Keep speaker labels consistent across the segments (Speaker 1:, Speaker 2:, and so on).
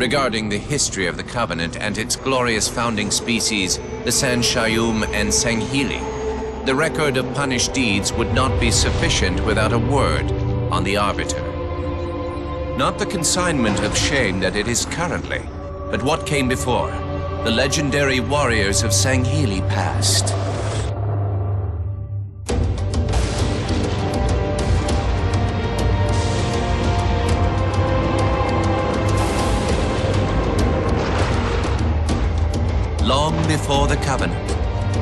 Speaker 1: regarding the history of the Covenant and its glorious founding species, the San-Shayum and Sanghili. The record of punished deeds would not be sufficient without a word on the Arbiter. Not the consignment of shame that it is currently, but what came before, the legendary warriors of Sanghili past. Long before the Covenant,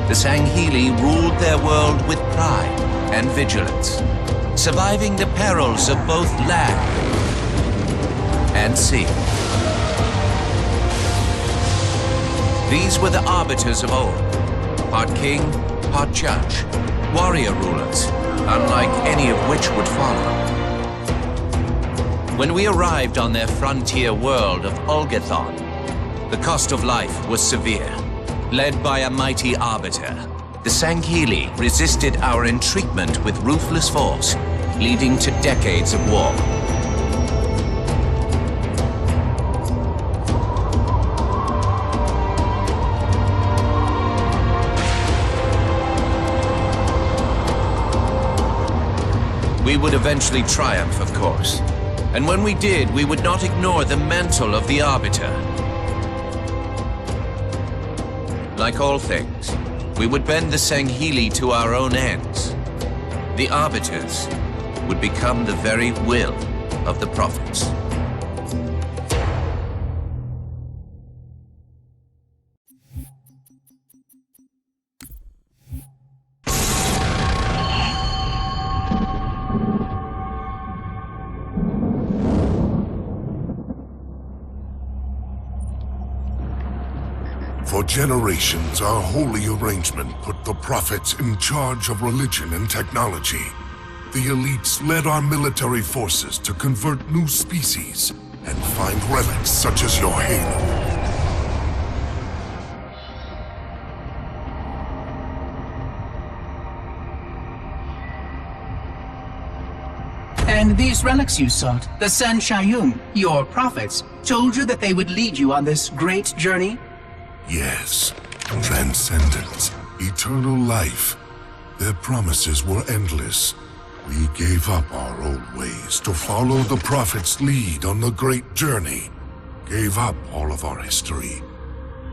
Speaker 1: the Sanghili ruled their world with pride and vigilance, surviving the perils of both land and sea. These were the arbiters of old, part king, part judge, warrior rulers, unlike any of which would follow. When we arrived on their frontier world of Ulgathon, the cost of life was severe. Led by a mighty arbiter, the Sanghili resisted our entreatment with ruthless force, leading to decades of war. We would eventually triumph, of course. And when we did, we would not ignore the mantle of the Arbiter. Like all things, we would bend the Sanghili to our own ends. The Arbiters would become the very will of the Prophets.
Speaker 2: For generations, our holy arrangement put the prophets in charge of religion and technology. The elites led our military forces to convert new species and find relics such as your halo.
Speaker 3: And these relics you sought, the San-Shayum, your prophets, told you that they would lead you on this great journey?
Speaker 2: Yes, transcendence, eternal life. Their promises were endless. We gave up our old ways to follow the Prophet's lead on the great journey. Gave up all of our history,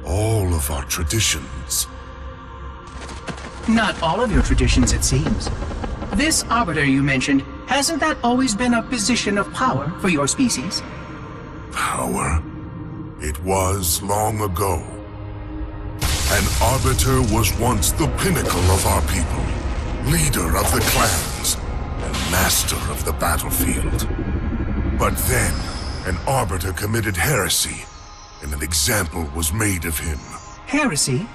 Speaker 2: all of our traditions.
Speaker 3: Not all of your traditions, it seems. This Arbiter you mentioned, hasn't that always been a position of power for your species?
Speaker 2: Power? It was long ago. An Arbiter was once the pinnacle of our people, leader of the clans, and master of the battlefield. But then, an Arbiter committed heresy, and an example was made of him.
Speaker 3: Heresy?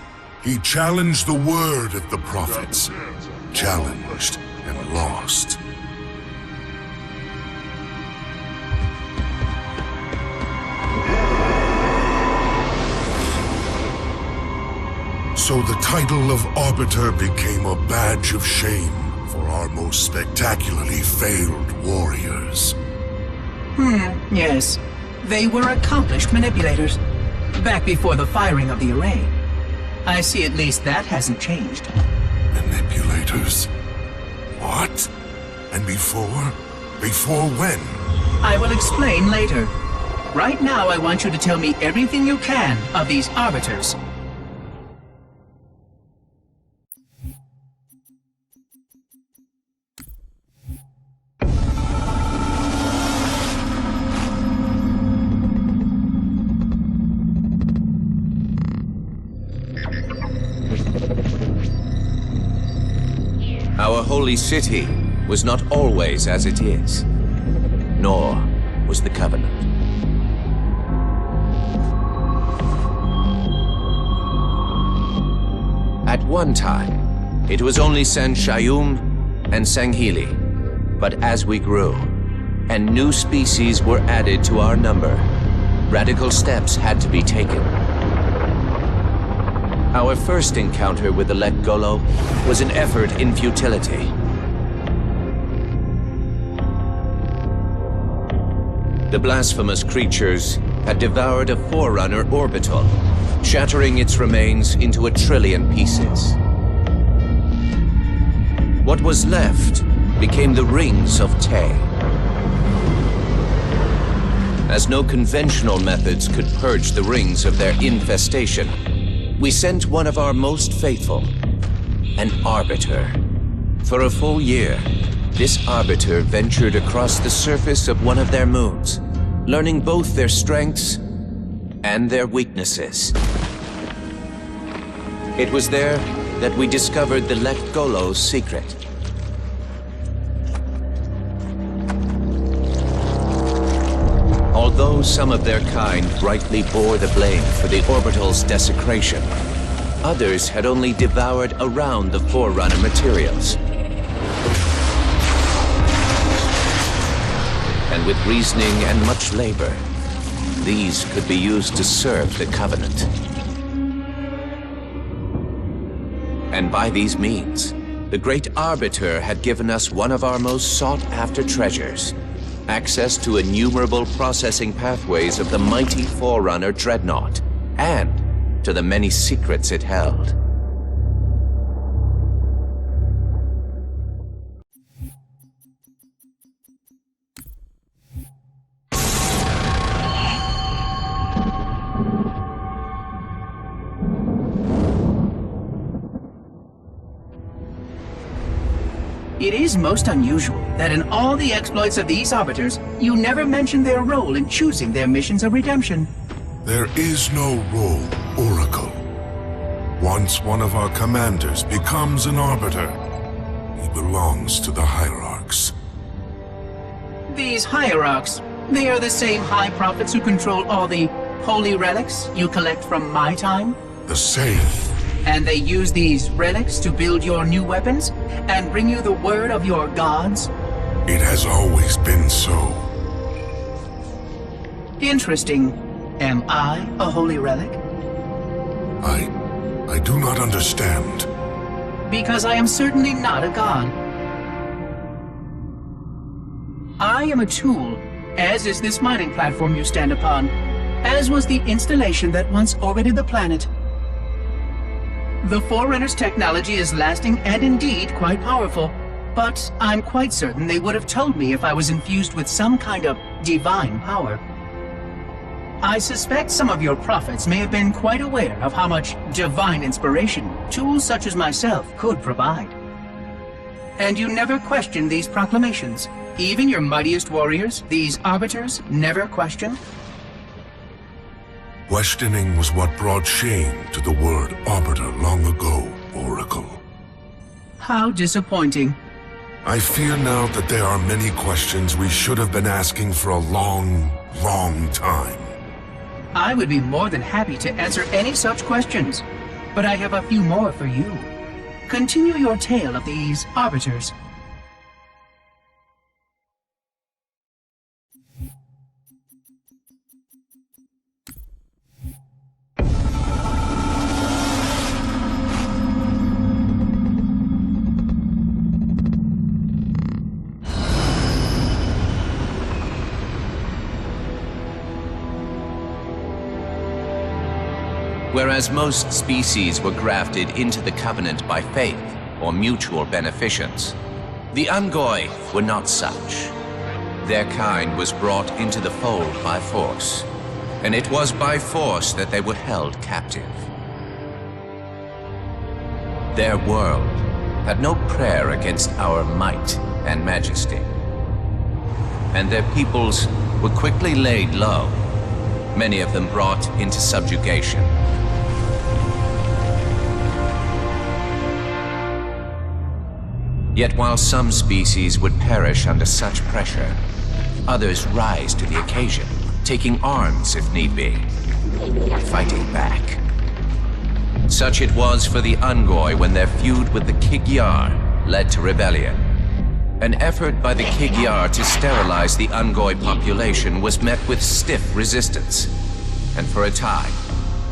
Speaker 2: He challenged the word of the prophets, challenged and lost. So the title of Arbiter became a badge of shame for our most spectacularly failed warriors.
Speaker 3: Yes. They were accomplished manipulators. Back before the firing of the array. I see at least that hasn't changed.
Speaker 2: Manipulators? What? And before? Before when?
Speaker 3: I will explain later. Right now, I want you to tell me everything you can of these Arbiters.
Speaker 1: Our holy city was not always as it is, nor was the Covenant. At one time, it was only San-Shayum and Sanghili, but as we grew, and new species were added to our number, radical steps had to be taken. Our first encounter with the Lek Golo was an effort in futility. The blasphemous creatures had devoured a Forerunner orbital, shattering its remains into 1 trillion pieces. What was left became the Rings of Te. As no conventional methods could purge the rings of their infestation, we sent one of our most faithful, an Arbiter. For a full year, this Arbiter ventured across the surface of one of their moons, learning both their strengths and their weaknesses. It was there that we discovered the Lek Golo's secret. Although some of their kind rightly bore the blame for the orbital's desecration, others had only devoured around the Forerunner materials. And with reasoning and much labor, these could be used to serve the Covenant. And by these means, the Great Arbiter had given us one of our most sought-after treasures, access to innumerable processing pathways of the mighty Forerunner Dreadnought, and to the many secrets it held.
Speaker 3: It is most unusual that in all the exploits of these Arbiters, you never mention their role in choosing their missions of redemption.
Speaker 2: There is no role, Oracle. Once one of our commanders becomes an Arbiter, he belongs to the Hierarchs.
Speaker 3: These Hierarchs, they are the same High Prophets who control all the holy relics you collect from my time?
Speaker 2: The same.
Speaker 3: And they use these relics to build your new weapons and bring you the word of your gods?
Speaker 2: It has always been so.
Speaker 3: Interesting. Am I a holy relic?
Speaker 2: I do not understand.
Speaker 3: Because I am certainly not a god. I am a tool, as is this mining platform you stand upon, as was the installation that once orbited the planet. The Forerunner's technology is lasting and indeed quite powerful, but I'm quite certain they would have told me if I was infused with some kind of divine power. I suspect some of your prophets may have been quite aware of how much divine inspiration tools such as myself could provide. And you never questioned these proclamations. Even your mightiest warriors, these Arbiters, never questioned?
Speaker 2: Questioning was what brought shame to the word Arbiter long ago, Oracle.
Speaker 3: How disappointing.
Speaker 2: I fear now that there are many questions we should have been asking for a long, long time.
Speaker 3: I would be more than happy to answer any such questions, but I have a few more for you. Continue your tale of these Arbiters.
Speaker 1: Whereas most species were grafted into the Covenant by faith or mutual beneficence, the Ungoi were not such. Their kind was brought into the fold by force, and it was by force that they were held captive. Their world had no prayer against our might and majesty, and their peoples were quickly laid low, many of them brought into subjugation. Yet while some species would perish under such pressure, others rise to the occasion, taking arms if need be, fighting back. Such it was for the Ungoi when their feud with the Kig-Yar led to rebellion. An effort by the Kig-Yar to sterilize the Ungoi population was met with stiff resistance, and for a time,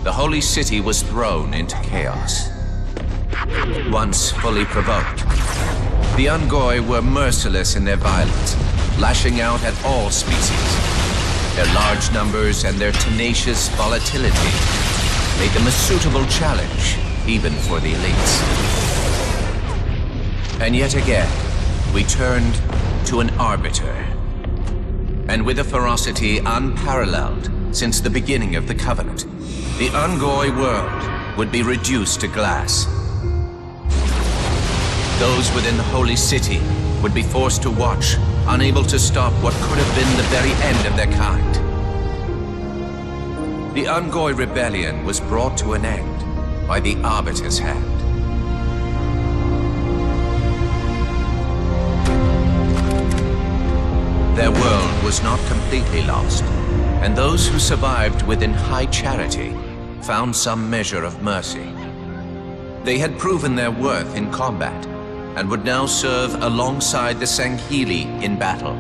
Speaker 1: the holy city was thrown into chaos. Once fully provoked, the Ungoi were merciless in their violence, lashing out at all species. Their large numbers and their tenacious volatility made them a suitable challenge, even for the elites. And yet again, we turned to an arbiter. And with a ferocity unparalleled since the beginning of the Covenant, the Ungoi world would be reduced to glass. Those within the Holy City would be forced to watch, unable to stop what could have been the very end of their kind. The Ungoi rebellion was brought to an end by the Arbiter's hand. Their world was not completely lost, and those who survived within high charity found some measure of mercy. They had proven their worth in combat, and would now serve alongside the Sanghili in battle.